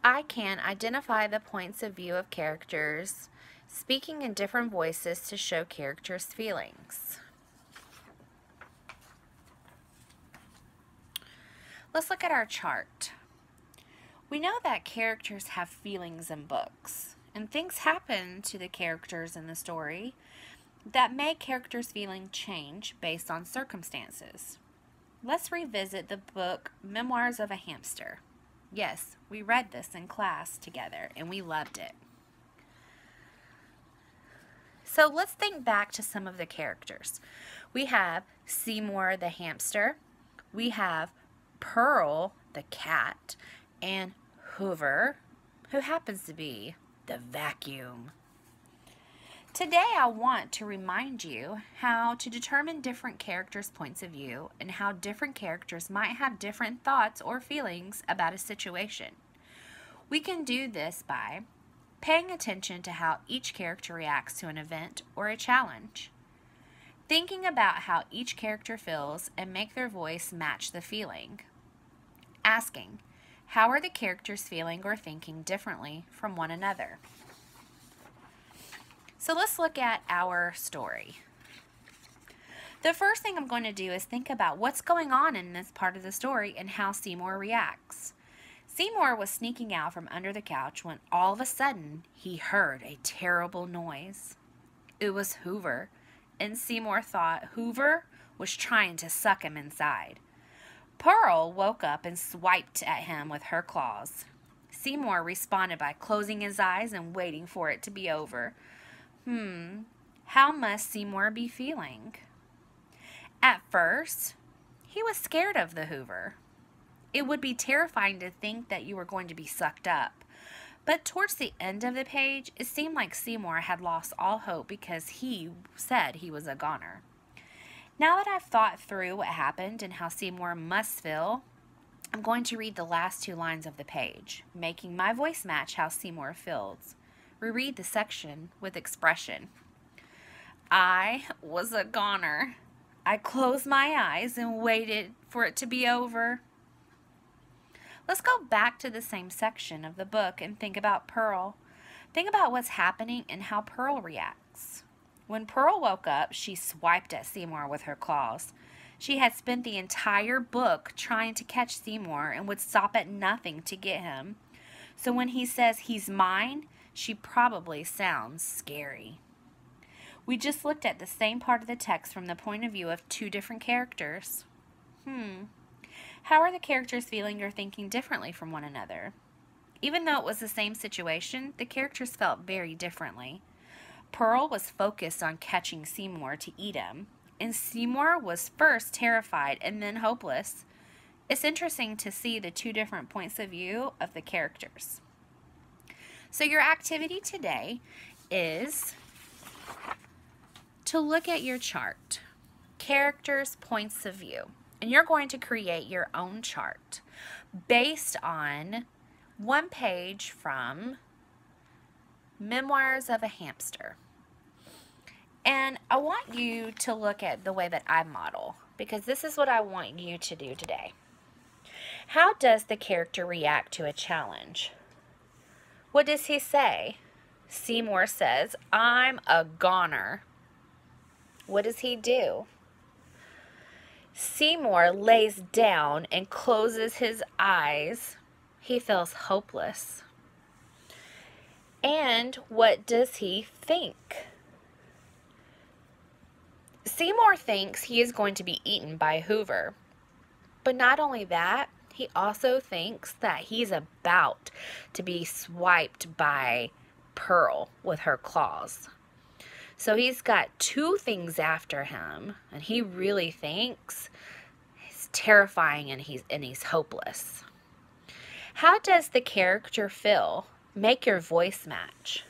I can identify the points of view of characters, speaking in different voices to show characters' feelings. Let's look at our chart. We know that characters have feelings in books, and things happen to the characters in the story that make characters' feelings change based on circumstances. Let's revisit the book Memoirs of a Hamster. Yes, we read this in class together, and we loved it. So let's think back to some of the characters. We have Seymour the hamster, we have Pearl the cat, and Hoover, who happens to be the vacuum. Today I want to remind you how to determine different characters' points of view and how different characters might have different thoughts or feelings about a situation. We can do this by paying attention to how each character reacts to an event or a challenge, thinking about how each character feels and make their voice match the feeling, asking, how are the characters feeling or thinking differently from one another? So let's look at our story. The first thing I'm going to do is think about what's going on in this part of the story and how Seymour reacts. Seymour was sneaking out from under the couch when all of a sudden he heard a terrible noise. It was Hoover, and Seymour thought Hoover was trying to suck him inside. Pearl woke up and swiped at him with her claws. Seymour responded by closing his eyes and waiting for it to be over. How must Seymour be feeling? At first, he was scared of the Hoover. It would be terrifying to think that you were going to be sucked up. But towards the end of the page, it seemed like Seymour had lost all hope because he said he was a goner. Now that I've thought through what happened and how Seymour must feel, I'm going to read the last 2 lines of the page, making my voice match how Seymour feels. Reread the section with expression. I was a goner. I closed my eyes and waited for it to be over. Let's go back to the same section of the book and think about Pearl. Think about what's happening and how Pearl reacts. When Pearl woke up, she swiped at Seymour with her claws. She had spent the entire book trying to catch Seymour and would stop at nothing to get him. So when he says he's mine, she probably sounds scary. We just looked at the same part of the text from the point of view of 2 different characters. How are the characters feeling or thinking differently from one another? Even though it was the same situation, the characters felt very differently. Pearl was focused on catching Seymour to eat him, and Seymour was first terrified and then hopeless. It's interesting to see the 2 different points of view of the characters. So your activity today is to look at your chart, characters' points of view, and you're going to create your own chart based on one page from Memoirs of a Hamster. And I want you to look at the way that I model, because this is what I want you to do today. How does the character react to a challenge? What does he say? Seymour says, I'm a goner. What does he do? Seymour lays down and closes his eyes. He feels hopeless. And what does he think? Seymour thinks he is going to be eaten by Hoover. But not only that, he also thinks that he's about to be swiped by Pearl with her claws. So he's got 2 things after him, and he really thinks it's terrifying and he's hopeless. How does the character feel? Make your voice match.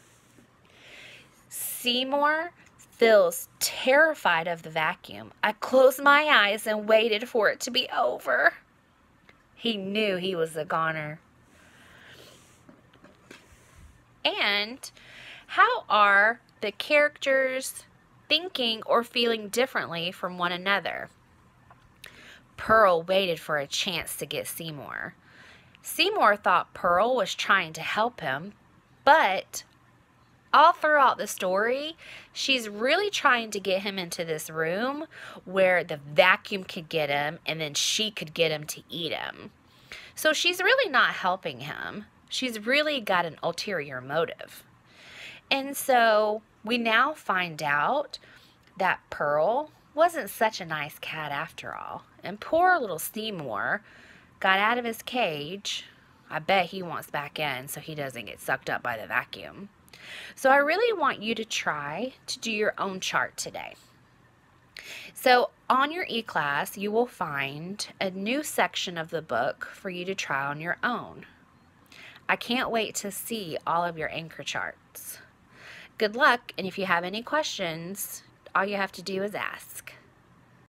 Seymour feels terrified of the vacuum. I closed my eyes and waited for it to be over. He knew he was a goner. And how are the characters thinking or feeling differently from one another? Pearl waited for a chance to get Seymour. Seymour thought Pearl was trying to help him, but all throughout the story, she's really trying to get him into this room where the vacuum could get him and then she could get him to eat him. So she's really not helping him. She's really got an ulterior motive. And so we now find out that Pearl wasn't such a nice cat after all. And poor little Seymour got out of his cage. I bet he wants back in so he doesn't get sucked up by the vacuum. So I really want you to try to do your own chart today. So on your e-class, you will find a new section of the book for you to try on your own. I can't wait to see all of your anchor charts. Good luck, and if you have any questions, all you have to do is ask.